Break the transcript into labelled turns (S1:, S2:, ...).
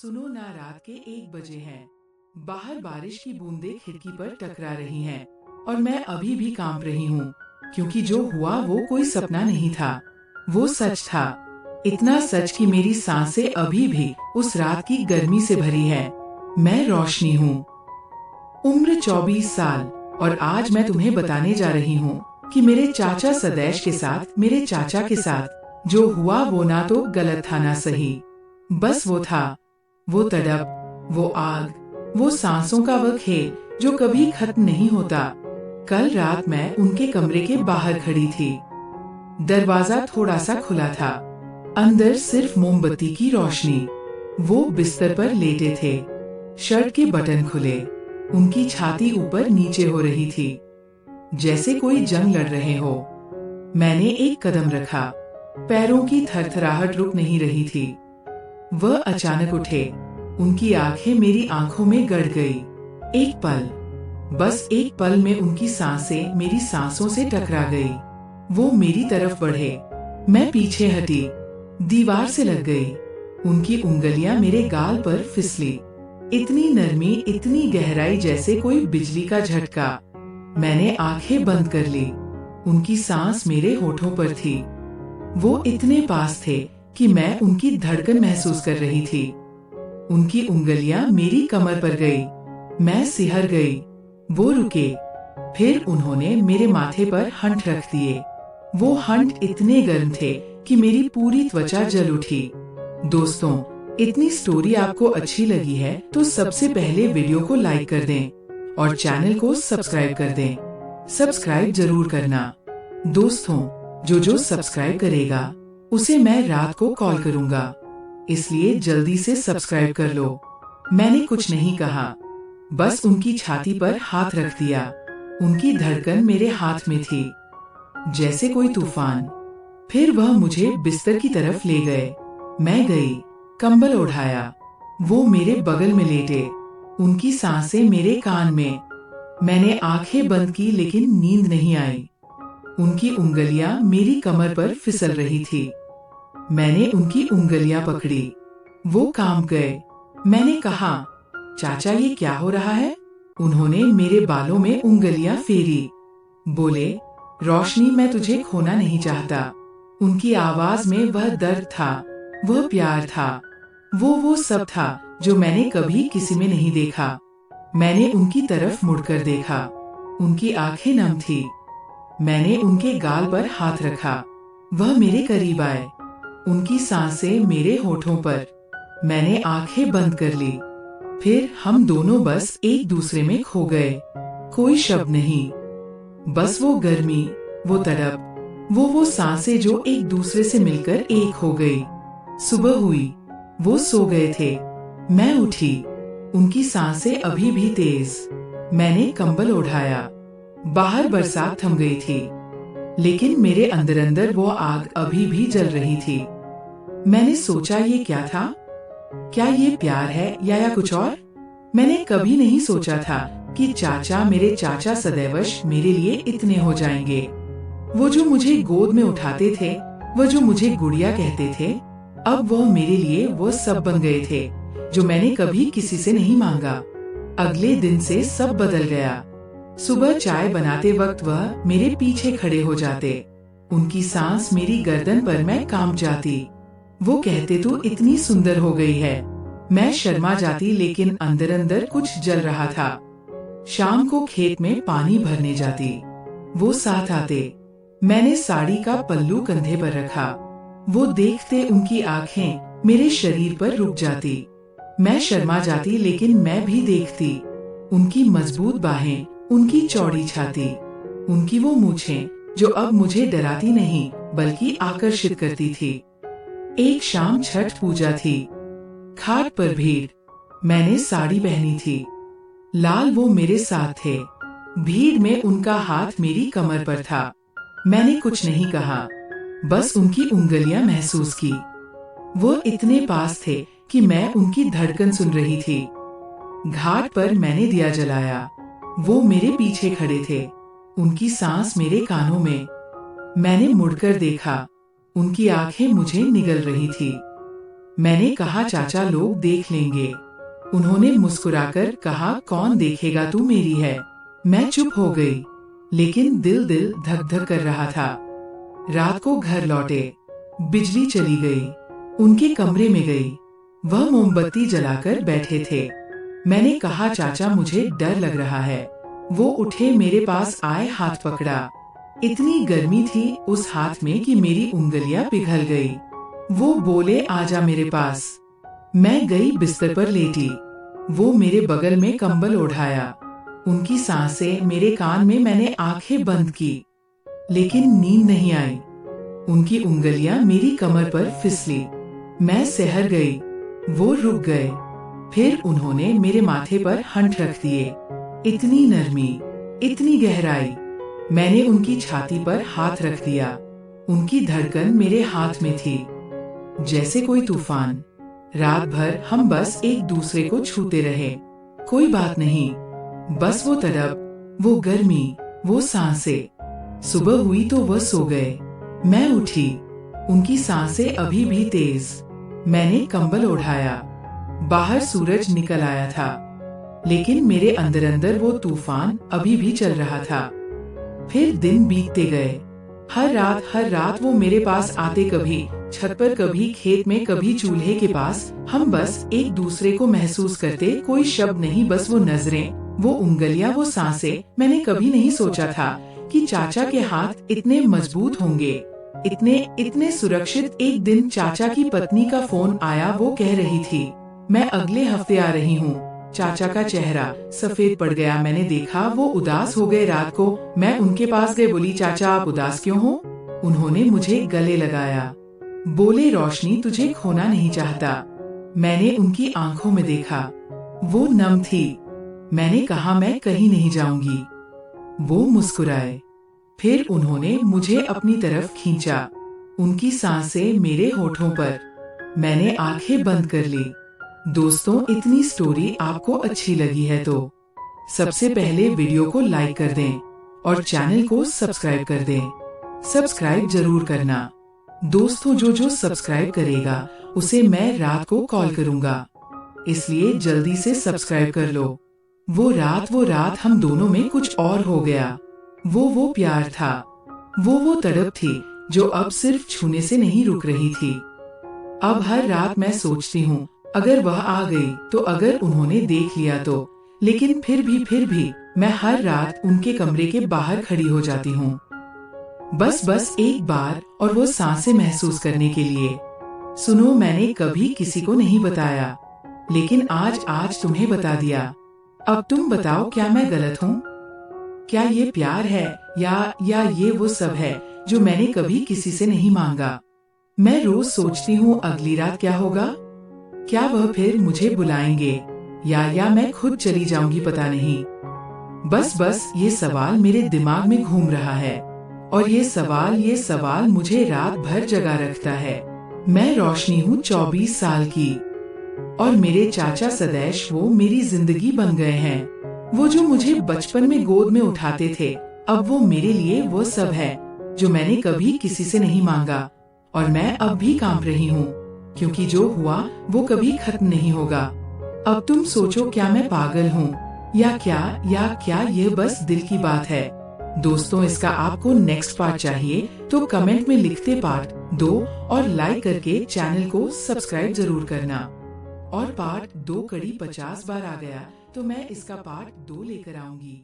S1: सुनो ना, रात के 1 बजे हैं। बाहर बारिश की बूंदें खिड़की पर टकरा रही हैं और मैं अभी भी कांप रही हूँ, क्योंकि जो हुआ वो कोई सपना नहीं था, वो सच था। इतना सच कि मेरी सांसें अभी भी उस रात की गर्मी से भरी है। मैं रोशनी हूँ, उम्र 24 साल, और आज मैं तुम्हें बताने जा रही हूँ कि मेरे चाचा सदैश के साथ, मेरे चाचा के साथ जो हुआ वो ना तो गलत था ना सही। बस वो था, वो तड़प, वो आग, वो सांसों का वो खेल जो कभी खत्म नहीं होता। कल रात मैं उनके कमरे के बाहर खड़ी थी। दरवाजा थोड़ा सा खुला था, अंदर सिर्फ मोमबत्ती की रोशनी। वो बिस्तर पर लेटे थे, शर्ट के बटन खुले, उनकी छाती ऊपर नीचे हो रही थी, जैसे कोई जंग लड़ रहे हो। मैंने एक कदम रखा, पैरों की थरथराहट रुक नहीं रही थी। वह अचानक उठे, उनकी आंखें मेरी आंखों में गड़ गई। एक पल, बस एक पल में उनकी सांसें मेरी सांसों से टकरा गई। वो मेरी तरफ बढ़े, मैं पीछे हटी, दीवार से लग गई। उनकी उंगलियां मेरे गाल पर फिसली, इतनी नरमी, इतनी गहराई, जैसे कोई बिजली का झटका। मैंने आंखें बंद कर ली, उनकी सांस मेरे होठों पर थी। वो इतने पास थे कि मैं उनकी धड़कन महसूस कर रही थी। उनकी उंगलियां मेरी कमर पर गई, मैं सिहर गई। वो रुके, फिर उन्होंने मेरे माथे पर हंठ रख दिए। वो हंठ इतने गर्म थे कि मेरी पूरी त्वचा जल उठी। दोस्तों, इतनी स्टोरी आपको अच्छी लगी है तो सबसे पहले वीडियो को लाइक कर दें और चैनल को सब्सक्राइब कर दें। सब्सक्राइब जरूर करना। दोस्तों, जो सब्सक्राइब करेगा उसे मैं रात को कॉल करूंगा, इसलिए जल्दी से सब्सक्राइब कर लो। मैंने कुछ नहीं कहा, बस उनकी छाती पर हाथ रख दिया। उनकी धड़कन मेरे हाथ में थी, जैसे कोई तूफान। फिर वह मुझे बिस्तर की तरफ ले गए। मैं गई, कंबल ओढ़ाया। वो मेरे बगल में लेटे, उनकी सांसें मेरे कान में। मैंने आंखें बंद की, लेकिन नींद नहीं आई। उनकी उंगलियां मेरी कमर पर फिसल रही थी। मैंने उनकी उंगलियां पकड़ी, वो कांप गए। मैंने कहा, चाचा ये क्या हो रहा है? उन्होंने मेरे बालों में उंगलियां फेरी, बोले, रोशनी, मैं तुझे खोना नहीं चाहता। उनकी आवाज में वह दर्द था, वह प्यार था, वो सब था जो मैंने कभी किसी में नहीं देखा। मैंने उनकी तरफ मुड़कर देखा, उनकी आंखें नम थी। मैंने उनके गाल पर हाथ रखा, वह मेरे करीब आए, उनकी सांसें मेरे होठों पर। मैंने आंखें बंद कर ली। फिर हम दोनों बस एक दूसरे में खो गए। कोई शब्द नहीं, बस वो गर्मी, वो तड़प, वो सांसें जो एक दूसरे से मिलकर एक हो गई। सुबह हुई, वो सो गए थे। मैं उठी, उनकी सांसें अभी भी तेज। मैंने कंबल ओढ़ाया। बाहर बरसात थम गई थी, लेकिन मेरे अंदर अंदर वो आग अभी भी जल रही थी। मैंने सोचा, ये क्या था? क्या ये प्यार है या कुछ और? मैंने कभी नहीं सोचा था कि चाचा, मेरे चाचा सदैवश मेरे लिए इतने हो जाएंगे। वो जो मुझे गोद में उठाते थे, वो जो मुझे गुड़िया कहते थे, अब वो मेरे लिए वो सब बन गए थे जो मैंने कभी किसी से नहीं मांगा। अगले दिन से सब बदल गया। सुबह चाय बनाते वक्त वह मेरे पीछे खड़े हो जाते, उनकी सांस मेरी गर्दन पर मैं कांप जाती। वो कहते, तू इतनी सुंदर हो गई है। मैं शर्मा जाती, लेकिन अंदर अंदर कुछ जल रहा था। शाम को खेत में पानी भरने जाती, वो साथ आते। मैंने साड़ी का पल्लू कंधे पर रखा। वो देखते, उनकी आंखें मेरे शरीर पर रुक जाती। मैं शर्मा जाती, लेकिन मैं भी देखती। उनकी मजबूत बाहें, उनकी चौड़ी छाती, उनकी वो मूछें जो अब मुझे डराती नहीं बल्कि आकर्षित करती थी। एक शाम छठ पूजा थी, घाट पर भीड़। मैंने साड़ी पहनी थी, लाल, वो मेरे साथ थे। भीड़ में उनका हाथ मेरी कमर पर था। मैंने कुछ नहीं कहा, बस उनकी उंगलियां महसूस की। वो इतने पास थे कि मैं उनकी धड़कन सुन रही थी। घाट पर मैंने दिया जलाया, वो मेरे पीछे खड़े थे, उनकी सांस मेरे कानों में। मैंने मुड़कर देखा, उनकी आंखें मुझे निगल रही थी। मैंने कहा चाचा लोग देख लेंगे। उन्होंने मुस्कुराकर कहा कौन देखेगा, तू मेरी है। मैं चुप हो गई, लेकिन दिल दिल धक धक कर रहा था। रात को घर लौटे, बिजली चली गई। उनके कमरे में गई, वह मोमबत्ती जलाकर बैठे थे। मैंने कहा चाचा मुझे डर लग रहा है। वो उठे, मेरे पास आए, हाथ पकड़ा। इतनी गर्मी थी उस हाथ में कि मेरी उंगलियां पिघल गई। वो बोले आजा मेरे पास। मैं गई, बिस्तर पर लेटी। वो मेरे बगल में कंबल ओढ़ाया। उनकी सांसें मेरे कान में, मैंने आंखें बंद की, लेकिन नींद नहीं आई। उनकी उंगलियां मेरी कमर पर फिसली। मैं सहर गई, वो रुक गए। फिर उन्होंने मेरे माथे पर हाथ रख दिए। इतनी नरमी, इतनी गहराई। मैंने उनकी छाती पर हाथ रख दिया। उनकी धड़कन मेरे हाथ में थी, जैसे कोई तूफान। रात भर हम बस एक दूसरे को छूते रहे। कोई बात नहीं, बस वो तड़प, वो गर्मी, वो सांसें। सुबह हुई तो वह सो गए। मैं उठी, उनकी सांसें अभी भी तेज। मैंने कंबल ओढ़ाया। बाहर सूरज निकल आया था, लेकिन मेरे अंदर अंदर वो तूफान अभी भी चल रहा था। फिर दिन बीतते गए। हर रात वो मेरे पास आते, कभी छत पर, कभी खेत में, कभी चूल्हे के पास। हम बस एक दूसरे को महसूस करते, कोई शब्द नहीं, बस वो नजरें, वो उंगलियां, वो सांसें। मैंने कभी नहीं सोचा था कि चाचा के हाथ इतने मजबूत होंगे, इतने सुरक्षित। एक दिन चाचा की पत्नी का फोन आया। वो कह रही थी मैं अगले हफ्ते आ रही हूँ। चाचा का चेहरा सफेद पड़ गया। मैंने देखा वो उदास हो गए। रात को मैं उनके पास गई, बोली चाचा आप उदास क्यों हो? उन्होंने मुझे गले लगाया, बोले रोशनी तुझे खोना नहीं चाहता। मैंने उनकी आंखों में देखा, वो नम थी। मैंने कहा मैं कहीं नहीं जाऊंगी। वो मुस्कुराए, फिर उन्होंने मुझे अपनी तरफ खींचा। उनकी सांसें मेरे होठों पर। मैंने आंखें बंद कर ली। दोस्तों, इतनी स्टोरी आपको अच्छी लगी है तो सबसे पहले वीडियो को लाइक कर दें और चैनल को सब्सक्राइब कर दें। सब्सक्राइब जरूर करना दोस्तों, जो सब्सक्राइब करेगा उसे मैं रात को कॉल करूंगा, इसलिए जल्दी से सब्सक्राइब कर लो। वो रात हम दोनों में कुछ और हो गया। वो प्यार था, वो तड़प थी जो अब सिर्फ छूने से नहीं रुक रही थी। अब हर रात मैं सोचती हूँ अगर वह आ गई तो, अगर उन्होंने देख लिया तो। लेकिन फिर भी मैं हर रात उनके कमरे के बाहर खड़ी हो जाती हूँ, बस एक बार, और वो सांसें महसूस करने के लिए। सुनो, मैंने कभी किसी को नहीं बताया, लेकिन आज तुम्हें बता दिया। अब तुम बताओ, क्या मैं गलत हूँ? क्या ये प्यार है या ये वो सब है जो मैंने कभी किसी से नहीं मांगा? मैं रोज सोचती हूँ अगली रात क्या होगा। क्या वह फिर मुझे बुलाएंगे या मैं खुद चली जाऊंगी, पता नहीं। बस ये सवाल मेरे दिमाग में घूम रहा है, और ये सवाल मुझे रात भर जगा रखता है। मैं रोशनी हूँ, 24 साल की, और मेरे चाचा सदैश वो मेरी जिंदगी बन गए हैं। वो जो मुझे बचपन में गोद में उठाते थे, अब वो मेरे लिए वो सब है जो मैंने कभी किसी से नहीं मांगा। और मैं अब भी कांप रही हूँ, क्योंकि जो हुआ वो कभी खत्म नहीं होगा। अब तुम सोचो, क्या मैं पागल हूँ या क्या ये बस दिल की बात है? दोस्तों, इसका आपको नेक्स्ट पार्ट चाहिए तो कमेंट में लिखते पार्ट 2 और लाइक करके चैनल को सब्सक्राइब जरूर करना। और पार्ट 2 कड़ी 50 बार आ गया तो मैं इसका पार्ट 2 लेकर आऊंगी।